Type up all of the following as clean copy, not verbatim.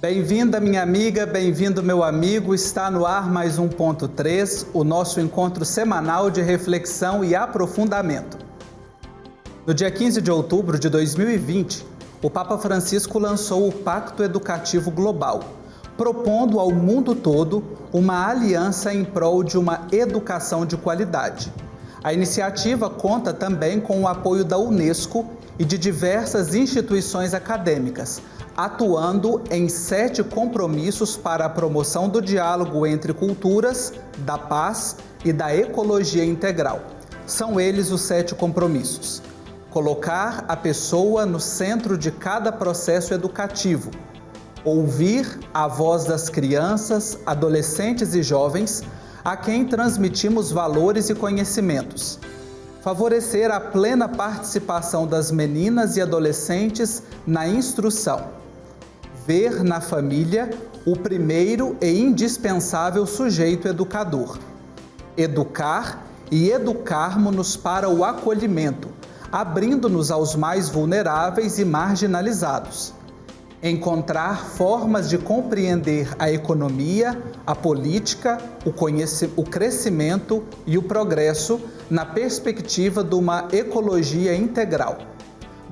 Bem-vinda, minha amiga, bem-vindo, meu amigo. Está no ar mais um Ponto 3, o nosso encontro semanal de reflexão e aprofundamento. No dia 15 de outubro de 2020, o Papa Francisco lançou o Pacto Educativo Global, propondo ao mundo todo uma aliança em prol de uma educação de qualidade. A iniciativa conta também com o apoio da Unesco e de diversas instituições acadêmicas, atuando em 7 compromissos para a promoção do diálogo entre culturas, da paz e da ecologia integral. São eles os 7 compromissos: colocar a pessoa no centro de cada processo educativo, ouvir a voz das crianças, adolescentes e jovens, a quem transmitimos valores e conhecimentos, favorecer a plena participação das meninas e adolescentes na instrução, ver na família o primeiro e indispensável sujeito educador, educar e educarmos-nos para o acolhimento, abrindo-nos aos mais vulneráveis e marginalizados, encontrar formas de compreender a economia, a política, o crescimento e o progresso na perspectiva de uma ecologia integral,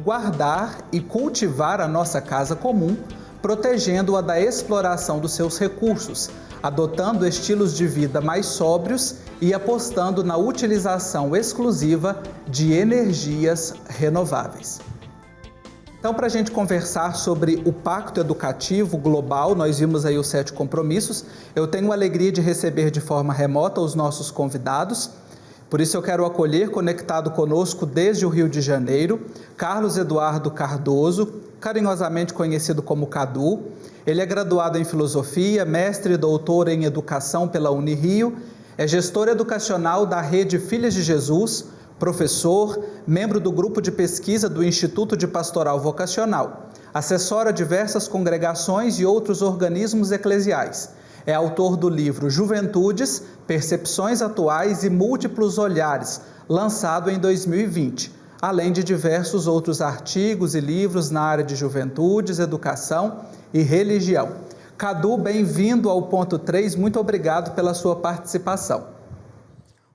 guardar e cultivar a nossa casa comum, protegendo-a da exploração dos seus recursos, adotando estilos de vida mais sóbrios e apostando na utilização exclusiva de energias renováveis. Então, para a gente conversar sobre o Pacto Educativo Global, nós vimos aí os 7 compromissos. Eu tenho a alegria de receber de forma remota os nossos convidados. Por isso eu quero acolher, conectado conosco desde o Rio de Janeiro, Carlos Eduardo Cardoso, carinhosamente conhecido como Cadu. Ele é graduado em Filosofia, mestre e doutor em Educação pela Unirio, é gestor educacional da Rede Filhas de Jesus, professor, membro do grupo de pesquisa do Instituto de Pastoral Vocacional, assessora diversas congregações e outros organismos eclesiais. É autor do livro Juventudes, Percepções Atuais e Múltiplos Olhares, lançado em 2020, além de diversos outros artigos e livros na área de juventudes, educação e religião. Cadu, bem-vindo ao Ponto 3, muito obrigado pela sua participação.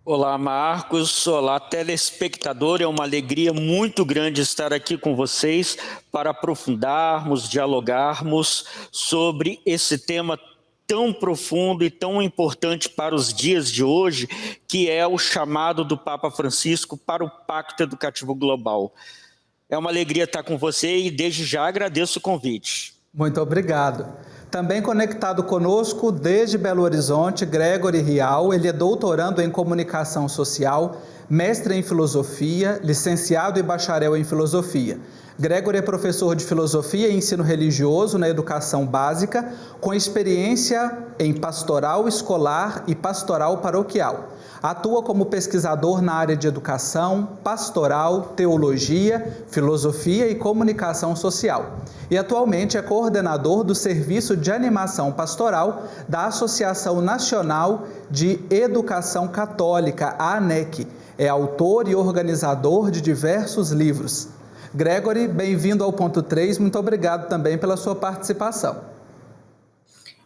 Olá, Marcos. Olá, telespectador. É uma alegria muito grande estar aqui com vocês para aprofundarmos, dialogarmos sobre esse tema tão profundo e tão importante para os dias de hoje, que é o chamado do Papa Francisco para o Pacto Educativo Global. É uma alegria estar com você e desde já agradeço o convite. Muito obrigado. Também conectado conosco desde Belo Horizonte, Gregory Rial. Ele é doutorando em Comunicação Social, mestre em Filosofia, licenciado e bacharel em Filosofia. Gregory é professor de Filosofia e Ensino Religioso na Educação Básica, com experiência em pastoral escolar e pastoral paroquial. Atua como pesquisador na área de educação, pastoral, teologia, filosofia e comunicação social. E atualmente é coordenador do Serviço de Animação Pastoral da Associação Nacional de Educação Católica, a ANEC. É autor e organizador de diversos livros. Gregory, bem-vindo ao Ponto 3, muito obrigado também pela sua participação.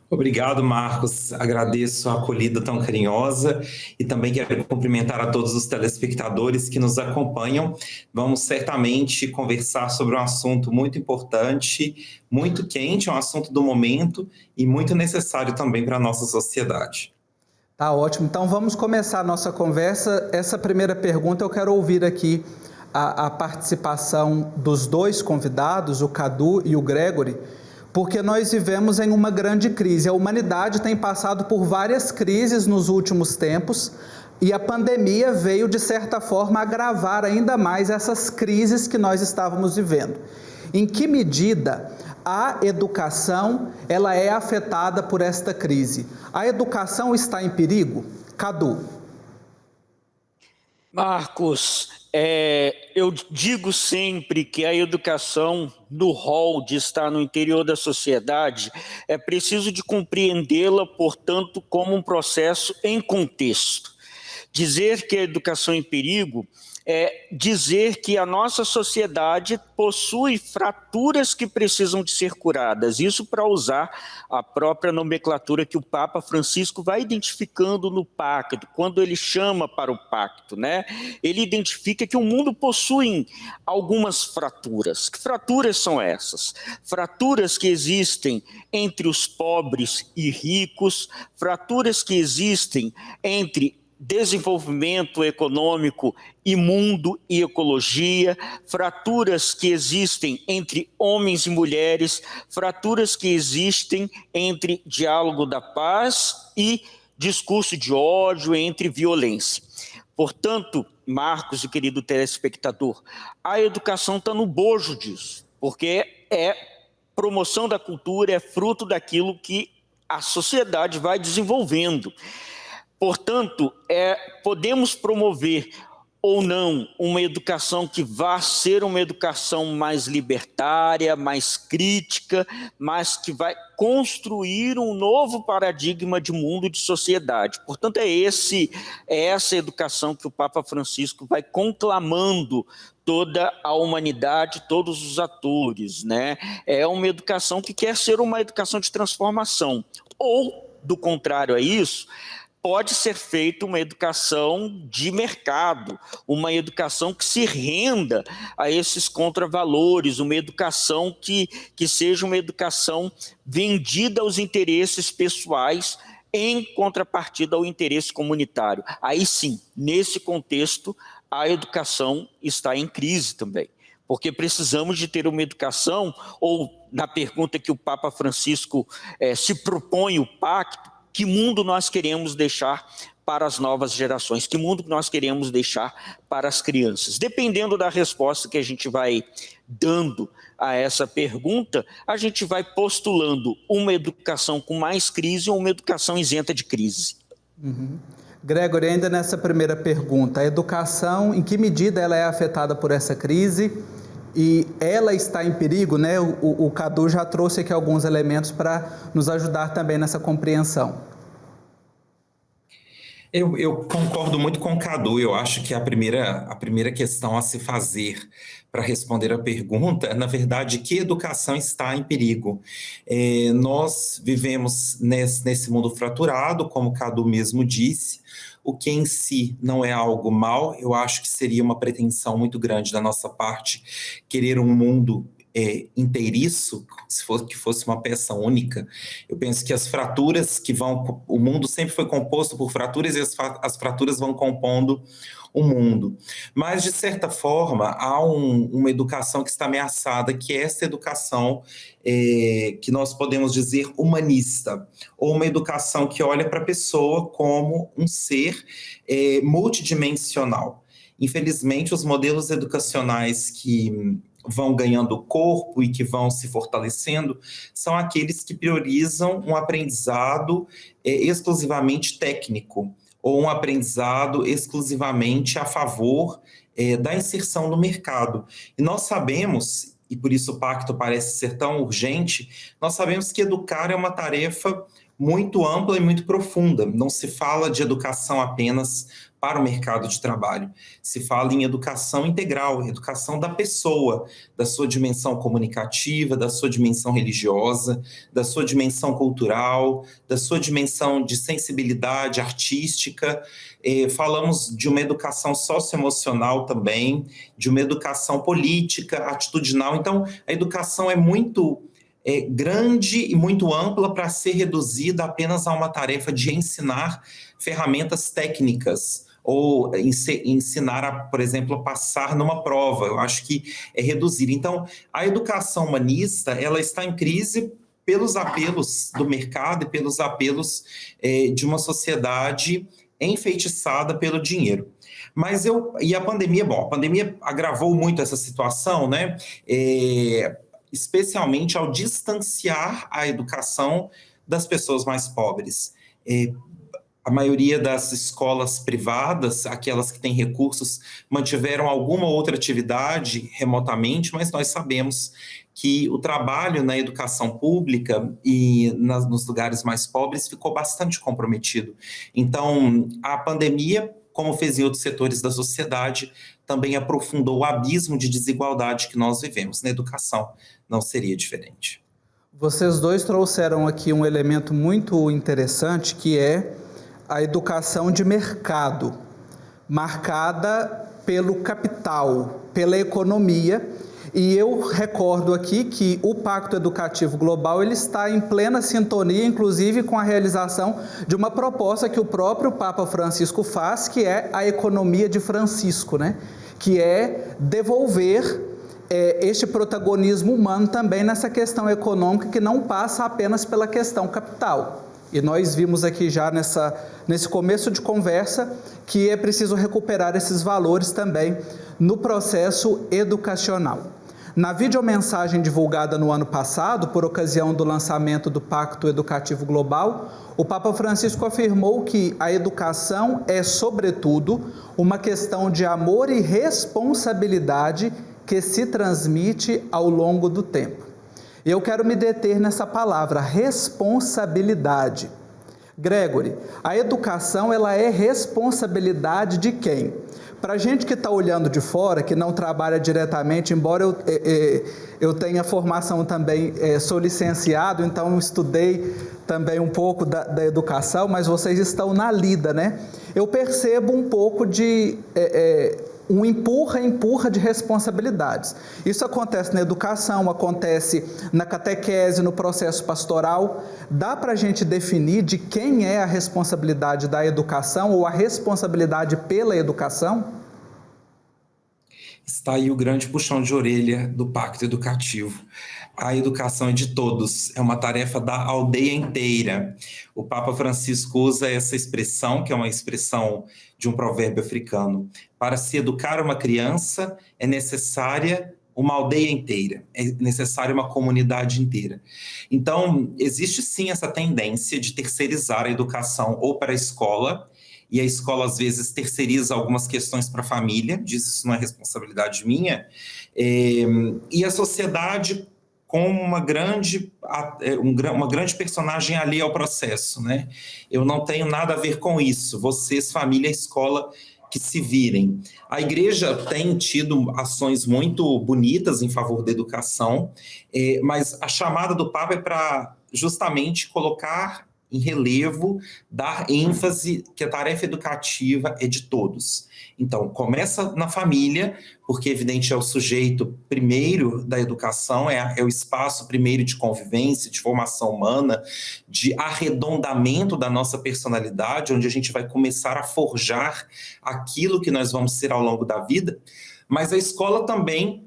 Obrigado, Marcos. Agradeço a acolhida tão carinhosa e também quero cumprimentar a todos os telespectadores que nos acompanham. Vamos certamente conversar sobre um assunto muito importante, muito quente, um assunto do momento e muito necessário também para a nossa sociedade. Tá ótimo. Então vamos começar a nossa conversa. Essa primeira pergunta eu quero ouvir aqui a participação dos 2 convidados, o Cadu e o Gregory, porque nós vivemos em uma grande crise. A humanidade tem passado por várias crises nos últimos tempos e a pandemia veio, de certa forma, agravar ainda mais essas crises que nós estávamos vivendo. Em que medida a educação ela é afetada por esta crise? A educação está em perigo? Cadu. Marcos, eu digo sempre que a educação, no rol de estar no interior da sociedade, é preciso de compreendê-la, portanto, como um processo em contexto. Dizer que a educação em perigo dizer que a nossa sociedade possui fraturas que precisam de ser curadas. Isso para usar a própria nomenclatura que o Papa Francisco vai identificando no pacto, quando ele chama para o pacto, né? Ele identifica que o mundo possui algumas fraturas. Que fraturas são essas? Fraturas que existem entre os pobres e ricos, fraturas que existem entre desenvolvimento econômico e mundo e ecologia, fraturas que existem entre homens e mulheres, fraturas que existem entre diálogo da paz e discurso de ódio, entre violência. Portanto, Marcos e querido telespectador, a educação está no bojo disso, porque promoção da cultura, é fruto daquilo que a sociedade vai desenvolvendo. Portanto, podemos promover ou não uma educação que vá ser uma educação mais libertária, mais crítica, mas que vai construir um novo paradigma de mundo e de sociedade. Portanto, é essa educação que o Papa Francisco vai conclamando toda a humanidade, todos os atores, né? É uma educação que quer ser uma educação de transformação. Ou, do contrário a isso, pode ser feita uma educação de mercado, uma educação que se renda a esses contravalores, uma educação que seja uma educação vendida aos interesses pessoais em contrapartida ao interesse comunitário. Aí sim, nesse contexto, a educação está em crise também, porque precisamos de ter uma educação, ou na pergunta que o Papa Francisco se propõe o pacto, que mundo nós queremos deixar para as novas gerações? Que mundo nós queremos deixar para as crianças? Dependendo da resposta que a gente vai dando a essa pergunta, a gente vai postulando uma educação com mais crise ou uma educação isenta de crise. Uhum. Gregory, ainda nessa primeira pergunta, a educação, em que medida ela é afetada por essa crise? E ela está em perigo, né? O Cadu já trouxe aqui alguns elementos para nos ajudar também nessa compreensão. Eu concordo muito com o Cadu. Eu acho que a primeira questão a se fazer para responder a pergunta, na verdade, que educação está em perigo? Nós vivemos nesse mundo fraturado, como o Cadu mesmo disse, o que em si não é algo mal. Eu acho que seria uma pretensão muito grande da nossa parte querer um mundo inteiriço, que fosse uma peça única. Eu penso que as fraturas o mundo sempre foi composto por fraturas, e as fraturas vão compondo o mundo. Mas, de certa forma, há uma educação que está ameaçada, que é essa educação que nós podemos dizer humanista, ou uma educação que olha para a pessoa como um ser multidimensional. Infelizmente, os modelos educacionais que vão ganhando corpo e que vão se fortalecendo são aqueles que priorizam um aprendizado exclusivamente técnico, ou um aprendizado exclusivamente a favor da inserção no mercado. E nós sabemos, e por isso o pacto parece ser tão urgente, nós sabemos que educar é uma tarefa muito ampla e muito profunda. Não se fala de educação apenas para o mercado de trabalho. Se fala em educação integral, educação da pessoa, da sua dimensão comunicativa, da sua dimensão religiosa, da sua dimensão cultural, da sua dimensão de sensibilidade artística. Falamos de uma educação socioemocional também, de uma educação política, atitudinal. Então, a educação é muito grande e muito ampla para ser reduzida apenas a uma tarefa de ensinar ferramentas técnicas, ou ensinar, por exemplo, a passar numa prova. Eu acho que é reduzir. Então, a educação humanista, ela está em crise pelos apelos do mercado e pelos apelos de uma sociedade enfeitiçada pelo dinheiro. E a pandemia, a pandemia agravou muito essa situação, né? Especialmente ao distanciar a educação das pessoas mais pobres. A maioria das escolas privadas, aquelas que têm recursos, mantiveram alguma outra atividade remotamente, mas nós sabemos que o trabalho na educação pública e nos lugares mais pobres ficou bastante comprometido. Então, a pandemia como fez em outros setores da sociedade, também aprofundou o abismo de desigualdade que nós vivemos. Na educação não seria diferente. Vocês dois trouxeram aqui um elemento muito interessante, que é a educação de mercado, marcada pelo capital, pela economia. E eu recordo aqui que o Pacto Educativo Global ele está em plena sintonia, inclusive com a realização de uma proposta que o próprio Papa Francisco faz, que é a economia de Francisco, né? Que é devolver este protagonismo humano também nessa questão econômica, que não passa apenas pela questão capital. E nós vimos aqui já nesse começo de conversa que é preciso recuperar esses valores também no processo educacional. Na videomensagem divulgada no ano passado, por ocasião do lançamento do Pacto Educativo Global, o Papa Francisco afirmou que a educação é, sobretudo, uma questão de amor e responsabilidade que se transmite ao longo do tempo. Eu quero me deter nessa palavra, responsabilidade. Gregory, a educação ela é responsabilidade de quem? Para a gente que está olhando de fora, que não trabalha diretamente, embora eu tenha formação também, sou licenciado, então estudei também um pouco da educação, mas vocês estão na lida, né? Eu percebo um pouco de um empurra de responsabilidades. Isso acontece na educação, acontece na catequese, no processo pastoral. Dá para a gente definir de quem é a responsabilidade da educação ou a responsabilidade pela educação? Está aí o grande puxão de orelha do Pacto Educativo. A educação é de todos, é uma tarefa da aldeia inteira. O Papa Francisco usa essa expressão, que é uma expressão de um provérbio africano. Para se educar uma criança, é necessária uma aldeia inteira, é necessária uma comunidade inteira. Então, existe sim essa tendência de terceirizar a educação ou para a escola, e a escola às vezes terceiriza algumas questões para a família, diz isso não é responsabilidade minha, e a sociedade com uma grande personagem alheia ao processo, né? Eu não tenho nada a ver com isso, vocês, família, escola, que se virem. A igreja tem tido ações muito bonitas em favor da educação, mas a chamada do Papa é para justamente colocar em relevo, dar ênfase que a tarefa educativa é de todos. Então, começa na família, porque, evidente, é o sujeito primeiro da educação, é o espaço primeiro de convivência, de formação humana, de arredondamento da nossa personalidade, onde a gente vai começar a forjar aquilo que nós vamos ser ao longo da vida. Mas a escola também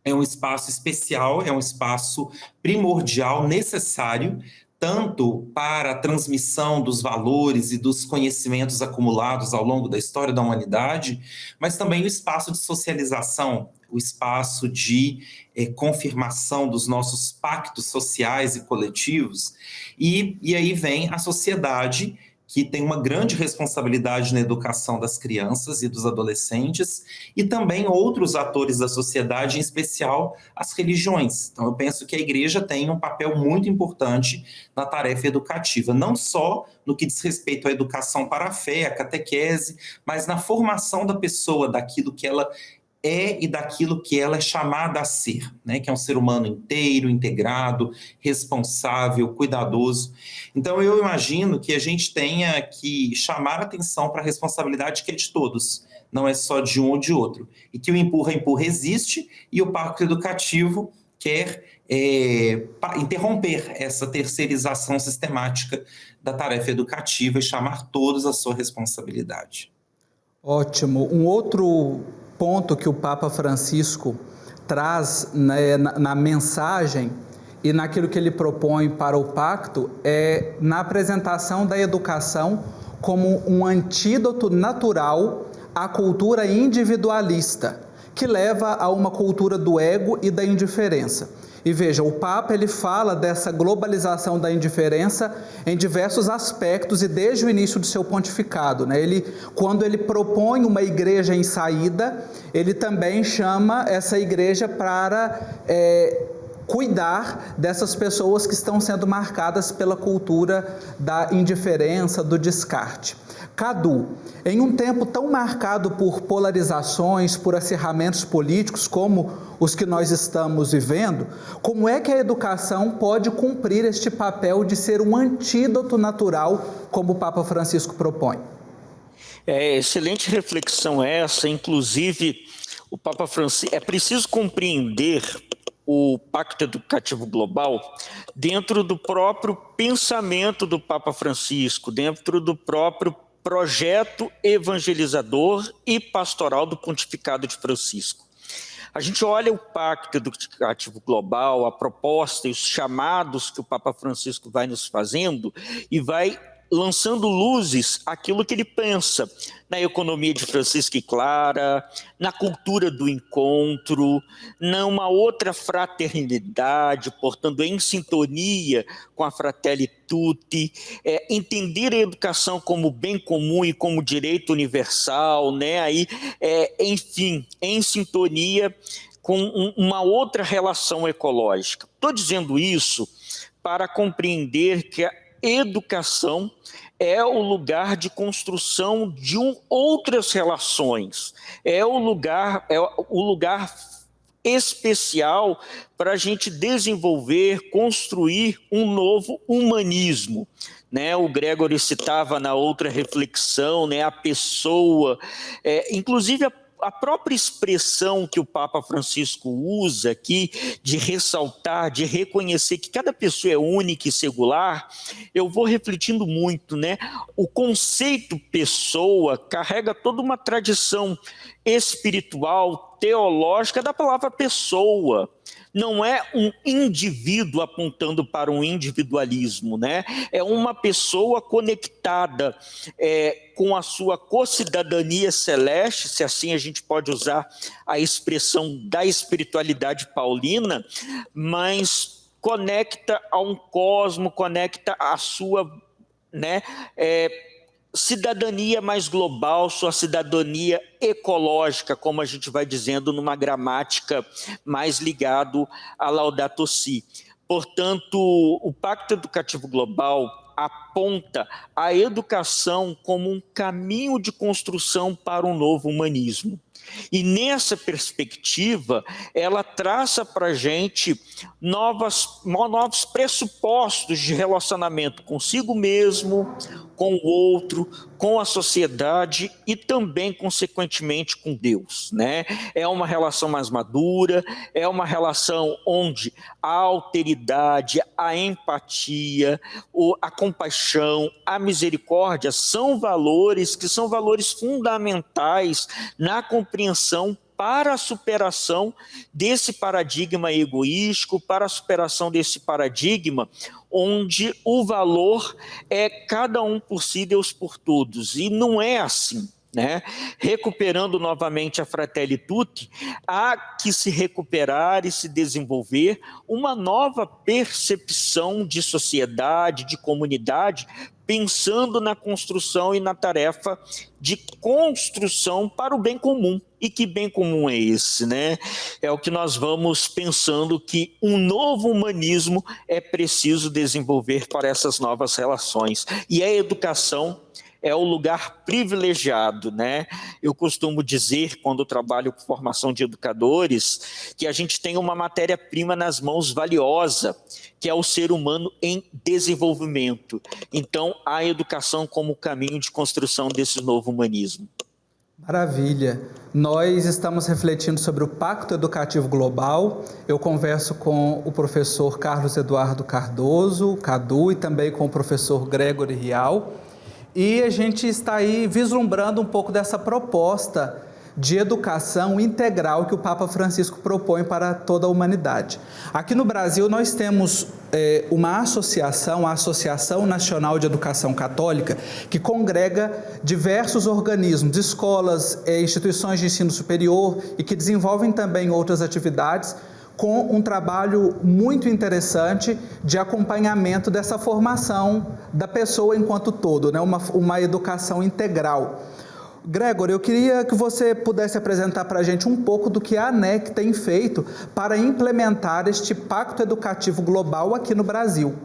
é um espaço especial, é um espaço primordial, necessário, tanto para a transmissão dos valores e dos conhecimentos acumulados ao longo da história da humanidade, mas também o espaço de socialização, o espaço de confirmação dos nossos pactos sociais e coletivos. E aí vem a sociedade, que tem uma grande responsabilidade na educação das crianças e dos adolescentes, e também outros atores da sociedade, em especial as religiões. Então, eu penso que a igreja tem um papel muito importante na tarefa educativa, não só no que diz respeito à educação para a fé, a catequese, mas na formação da pessoa, daquilo que ela é e daquilo que ela é chamada a ser, né? Que é um ser humano inteiro, integrado, responsável, cuidadoso. Então, eu imagino que a gente tenha que chamar atenção para a responsabilidade que é de todos, não é só de um ou de outro. E que o empurra existe e o Pacto Educativo quer interromper essa terceirização sistemática da tarefa educativa e chamar todos à sua responsabilidade. Ótimo. Um outro ponto que o Papa Francisco traz, né, na mensagem e naquilo que ele propõe para o pacto é na apresentação da educação como um antídoto natural à cultura individualista, que leva a uma cultura do ego e da indiferença. E veja, o Papa ele fala dessa globalização da indiferença em diversos aspectos e desde o início do seu pontificado, né? Quando ele propõe uma igreja em saída, ele também chama essa igreja para cuidar dessas pessoas que estão sendo marcadas pela cultura da indiferença, do descarte. Cadu, em um tempo tão marcado por polarizações, por acirramentos políticos como os que nós estamos vivendo, como é que a educação pode cumprir este papel de ser um antídoto natural, como o Papa Francisco propõe? Excelente reflexão essa, inclusive o Papa Francisco, é preciso compreender o Pacto Educativo Global dentro do próprio pensamento do Papa Francisco, dentro do próprio projeto evangelizador e pastoral do Pontificado de Francisco. A gente olha o Pacto Educativo Global, a proposta e os chamados que o Papa Francisco vai nos fazendo e vai lançando luzes aquilo que ele pensa na economia de Francisco e Clara, na cultura do encontro, numa outra fraternidade, portanto, em sintonia com a Fratelli Tutti, entender a educação como bem comum e como direito universal, né? Enfim, em sintonia com uma outra relação ecológica. Estou dizendo isso para compreender que a educação é o lugar de construção de outras relações, é o lugar especial para a gente desenvolver, construir um novo humanismo. Né? O Gregory citava na outra reflexão, né, a pessoa, inclusive a própria expressão que o Papa Francisco usa aqui, de ressaltar, de reconhecer que cada pessoa é única e singular, eu vou refletindo muito, né? O conceito pessoa carrega toda uma tradição espiritual, teológica da palavra pessoa. Não é um indivíduo apontando para um individualismo, né? É uma pessoa conectada com a sua co-cidadania celeste, se assim a gente pode usar a expressão da espiritualidade paulina, mas conecta a um cosmo, conecta a sua, né, cidadania mais global, sua cidadania ecológica, como a gente vai dizendo numa gramática mais ligado a Laudato Si. Portanto, o Pacto Educativo Global aponta a educação como um caminho de construção para um novo humanismo. E nessa perspectiva, ela traça para a gente novos pressupostos de relacionamento consigo mesmo, com o outro, com a sociedade e também, consequentemente, com Deus, né? É uma relação mais madura, é uma relação onde a alteridade, a empatia, a compaixão, a misericórdia são valores que são valores fundamentais na compreensão para a superação desse paradigma egoístico, para a superação desse paradigma onde o valor é cada um por si, Deus por todos. E não é assim, né? Recuperando novamente a Fratelli Tutti, há que se recuperar e se desenvolver uma nova percepção de sociedade, de comunidade, pensando na construção e na tarefa de construção para o bem comum. E que bem comum é esse, né? É o que nós vamos pensando que um novo humanismo é preciso desenvolver para essas novas relações. E a educação é o lugar privilegiado, né? Eu costumo dizer, quando trabalho com formação de educadores, que a gente tem uma matéria-prima nas mãos valiosa, que é o ser humano em desenvolvimento. Então, a educação como caminho de construção desse novo humanismo. Maravilha. Nós estamos refletindo sobre o Pacto Educativo Global. Eu converso com o professor Carlos Eduardo Cardoso, Cadu, e também com o professor Gregory Rial. E a gente está aí vislumbrando um pouco dessa proposta de educação integral que o Papa Francisco propõe para toda a humanidade. Aqui no Brasil nós temos uma associação, a Associação Nacional de Educação Católica, que congrega diversos organismos, escolas, instituições de ensino superior e que desenvolvem também outras atividades com um trabalho muito interessante de acompanhamento dessa formação da pessoa enquanto todo, né? Uma educação integral. Gregor, eu queria que você pudesse apresentar para a gente um pouco do que a ANEC tem feito para implementar este Pacto Educativo Global aqui no Brasil.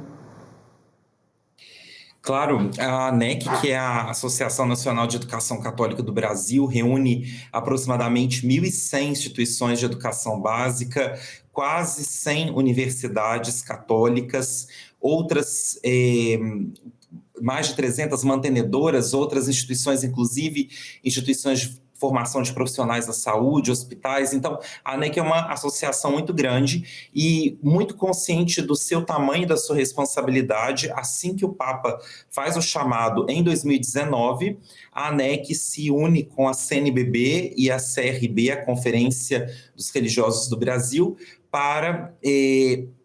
Claro, a ANEC, que é a Associação Nacional de Educação Católica do Brasil, reúne aproximadamente 1.100 instituições de educação básica, quase 100 universidades católicas, outras mais de 300 mantenedoras, outras instituições, inclusive instituições de formação de profissionais da saúde, hospitais. Então, a ANEC é uma associação muito grande e muito consciente do seu tamanho e da sua responsabilidade. Assim que o Papa faz o chamado em 2019, a ANEC se une com a CNBB e a CRB, a Conferência dos Religiosos do Brasil, para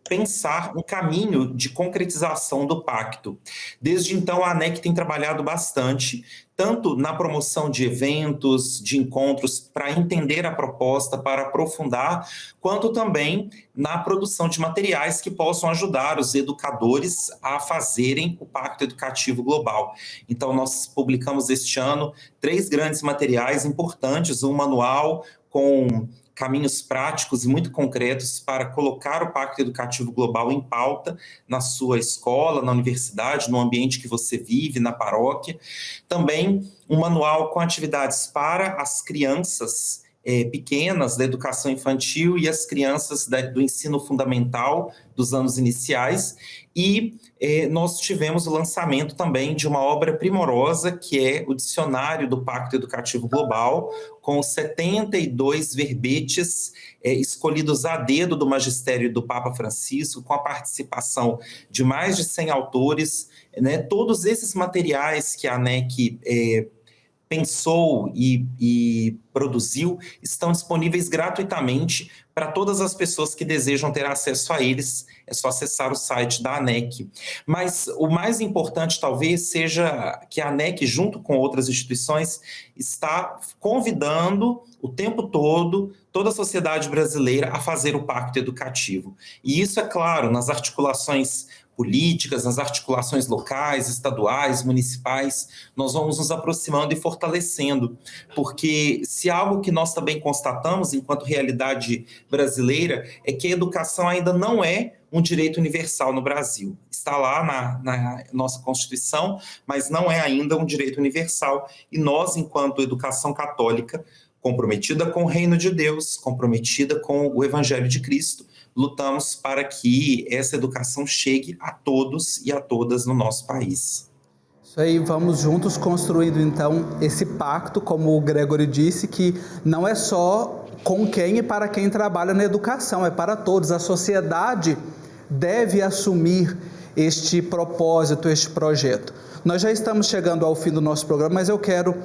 pensar um caminho de concretização do pacto. Desde então, a ANEC tem trabalhado bastante, tanto na promoção de eventos, de encontros, para entender a proposta, para aprofundar, quanto também na produção de materiais que possam ajudar os educadores a fazerem o Pacto Educativo Global. Então, nós publicamos este ano 3 grandes materiais importantes, um manual com caminhos práticos e muito concretos para colocar o Pacto Educativo Global em pauta na sua escola, na universidade, no ambiente que você vive, na paróquia. Também um manual com atividades para as crianças pequenas da educação infantil e as crianças do ensino fundamental dos anos iniciais. E nós tivemos o lançamento também de uma obra primorosa, que é o Dicionário do Pacto Educativo Global, com 72 verbetes escolhidos a dedo do magistério do Papa Francisco, com a participação de mais de 100 autores, né? Todos esses materiais que a ANEC pensou e produziu estão disponíveis gratuitamente para todas as pessoas que desejam ter acesso a eles. É só acessar o site da ANEC. Mas o mais importante talvez seja que a ANEC, junto com outras instituições, está convidando o tempo todo toda a sociedade brasileira a fazer o pacto educativo. E isso, é claro, nas articulações políticas, nas articulações locais, estaduais, municipais, nós vamos nos aproximando e fortalecendo, porque se algo que nós também constatamos enquanto realidade brasileira é que a educação ainda não é um direito universal no Brasil. Está lá na nossa Constituição, mas não é ainda um direito universal, e nós, enquanto educação católica, comprometida com o reino de Deus, comprometida com o Evangelho de Cristo, lutamos para que essa educação chegue a todos e a todas no nosso país. Isso aí, vamos juntos construindo então esse pacto, como o Gregory disse, que não é só com quem e para quem trabalha na educação, é para todos. A sociedade deve assumir este propósito, este projeto. Nós já estamos chegando ao fim do nosso programa, mas eu quero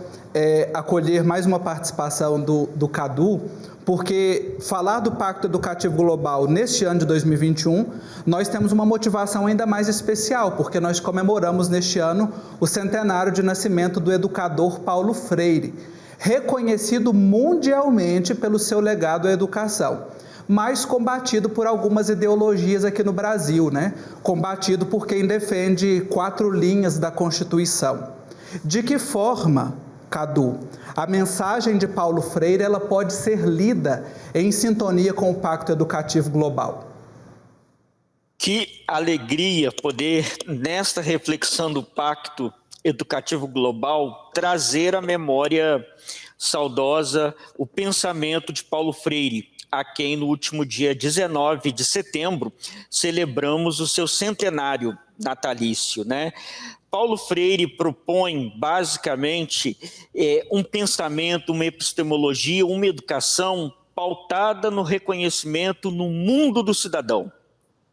acolher mais uma participação do Cadu, porque falar do Pacto Educativo Global neste ano de 2021, nós temos uma motivação ainda mais especial, porque nós comemoramos neste ano o centenário de nascimento do educador Paulo Freire, reconhecido mundialmente pelo seu legado à educação, mas combatido por algumas ideologias aqui no Brasil, né? Combatido por quem defende 4 linhas da Constituição. De que forma, Cadu, a mensagem de Paulo Freire ela pode ser lida em sintonia com o Pacto Educativo Global? Que alegria poder, nesta reflexão do Pacto Educativo Global, trazer à memória saudosa o pensamento de Paulo Freire, a quem no último dia 19 de setembro celebramos o seu centenário natalício, né? Paulo Freire propõe, basicamente, um pensamento, uma epistemologia, uma educação pautada no reconhecimento no mundo do cidadão.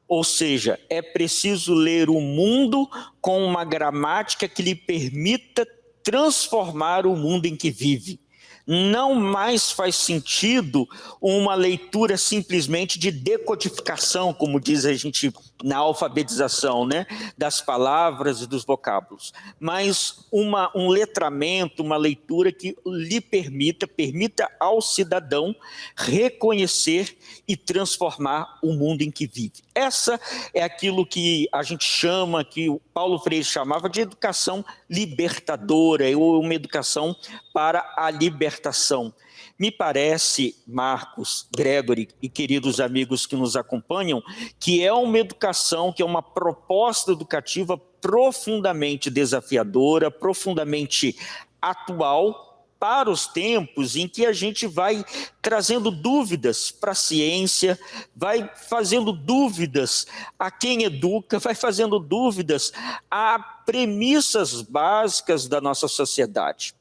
Ou seja, é preciso ler o mundo com uma gramática que lhe permita transformar o mundo em que vive. Não mais faz sentido uma leitura simplesmente de decodificação, como diz a gente na alfabetização, né, das palavras e dos vocábulos, mas um letramento, uma leitura que lhe permita ao cidadão reconhecer e transformar o mundo em que vive. Essa é aquilo que a gente chama, que o Paulo Freire chamava de educação libertadora, ou uma educação para a libertação. Me parece, Marcos, Gregory e queridos amigos que nos acompanham, que é uma educação, que é uma proposta educativa profundamente desafiadora, profundamente atual para os tempos em que a gente vai trazendo dúvidas para a ciência, vai fazendo dúvidas a quem educa, vai fazendo dúvidas a premissas básicas da nossa sociedade.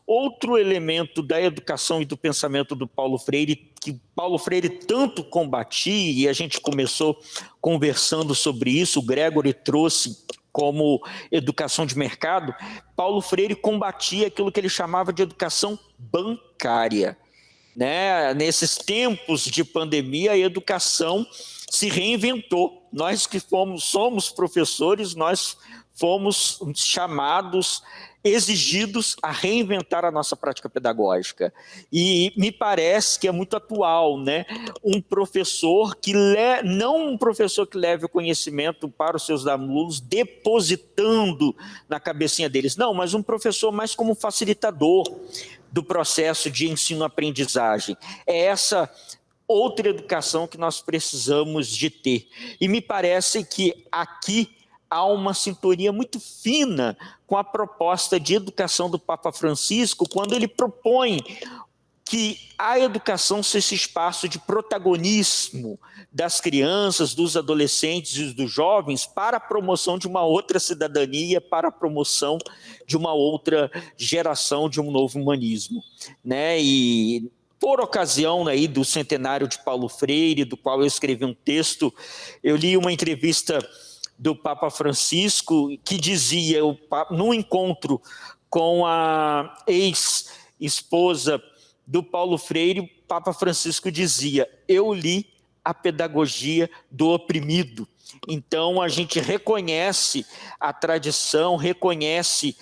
Outro elemento da educação e do pensamento do Paulo Freire, que Paulo Freire tanto combatia, e a gente começou conversando sobre isso, o Gregory trouxe como educação de mercado, Paulo Freire combatia aquilo que ele chamava de educação bancária. Né? Nesses tempos de pandemia, a educação se reinventou. Nós que somos professores, nós fomos chamados, exigidos a reinventar a nossa prática pedagógica. E me parece que é muito atual, né? Um professor que não um professor que leve o conhecimento para os seus alunos, depositando na cabecinha deles, não, mas um professor mais como facilitador do processo de ensino-aprendizagem. É essa outra educação que nós precisamos de ter. E me parece que aqui há uma sintonia muito fina com a proposta de educação do Papa Francisco, quando ele propõe que a educação seja esse espaço de protagonismo das crianças, dos adolescentes e dos jovens para a promoção de uma outra cidadania, para a promoção de uma outra geração, de um novo humanismo, né? E por ocasião aí do centenário de Paulo Freire, do qual eu escrevi um texto, eu li uma entrevista do Papa Francisco, que dizia, num encontro com a ex-esposa do Paulo Freire, o Papa Francisco dizia: eu li a pedagogia do oprimido. Então, a gente reconhece a tradição, reconhece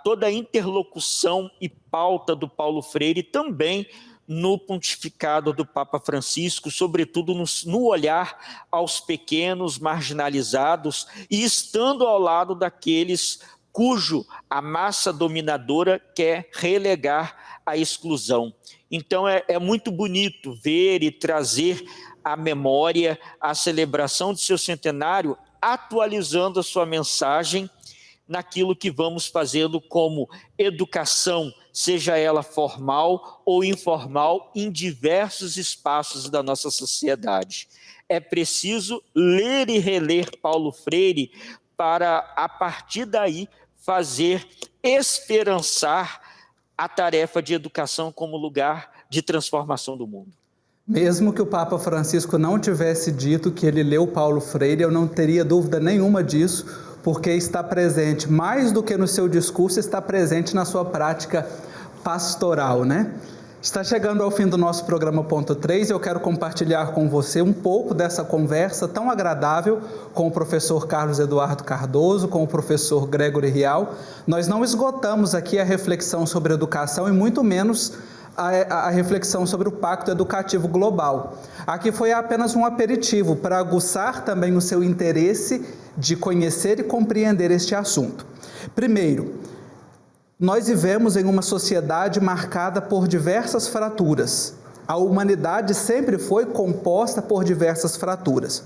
toda a interlocução e pauta do Paulo Freire também no pontificado do Papa Francisco, sobretudo no olhar aos pequenos, marginalizados, e estando ao lado daqueles cujo a massa dominadora quer relegar à exclusão. Então é muito bonito ver e trazer à memória a celebração de seu centenário, atualizando a sua mensagem naquilo que vamos fazendo como educação, seja ela formal ou informal, em diversos espaços da nossa sociedade. É preciso ler e reler Paulo Freire para, a partir daí, fazer esperançar a tarefa de educação como lugar de transformação do mundo. Mesmo que o Papa Francisco não tivesse dito que ele leu Paulo Freire, eu não teria dúvida nenhuma disso, porque está presente, mais do que no seu discurso, está presente na sua prática pastoral, né? Está chegando ao fim do nosso programa Ponto 3 e eu quero compartilhar com você um pouco dessa conversa tão agradável com o professor Carlos Eduardo Cardoso, com o professor Gregory Rial. Nós não esgotamos aqui a reflexão sobre educação e muito menos a reflexão sobre o Pacto Educativo Global. Aqui foi apenas um aperitivo para aguçar também o seu interesse de conhecer e compreender este assunto. Primeiro, nós vivemos em uma sociedade marcada por diversas fraturas. A humanidade sempre foi composta por diversas fraturas.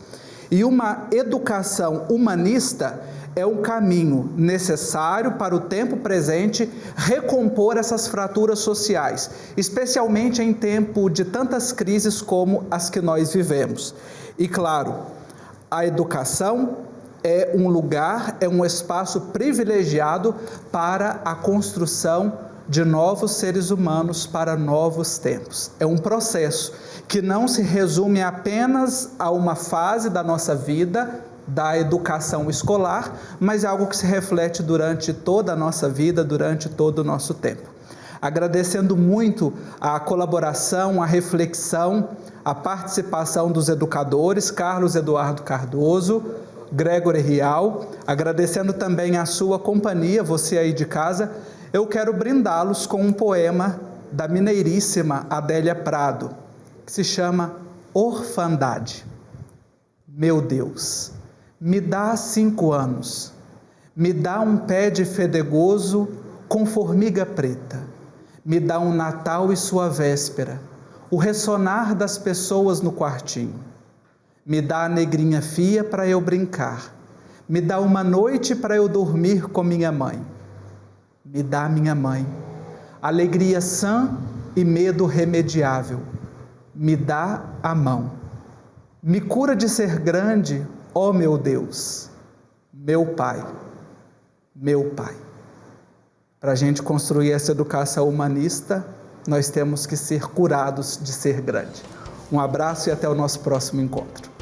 E uma educação humanista é um caminho necessário para o tempo presente recompor essas fraturas sociais, especialmente em tempo de tantas crises como as que nós vivemos. E claro, a educação é um lugar, é um espaço privilegiado para a construção de novos seres humanos para novos tempos. É um processo que não se resume apenas a uma fase da nossa vida, da educação escolar, mas é algo que se reflete durante toda a nossa vida, durante todo o nosso tempo. Agradecendo muito a colaboração, a reflexão, a participação dos educadores, Carlos Eduardo Cardoso, Gregory Rial, agradecendo também a sua companhia, você aí de casa, eu quero brindá-los com um poema da mineiríssima Adélia Prado, que se chama Orfandade. Meu Deus, me dá 5 anos, me dá um pé de fedegoso com formiga preta, me dá um Natal e sua véspera, o ressonar das pessoas no quartinho, me dá a negrinha fia para eu brincar, me dá uma noite para eu dormir com minha mãe, me dá minha mãe, alegria sã e medo remediável, me dá a mão, me cura de ser grande, ó meu Deus, meu Pai, meu Pai. Para a gente construir essa educação humanista, nós temos que ser curados de ser grande. Um abraço e até o nosso próximo encontro.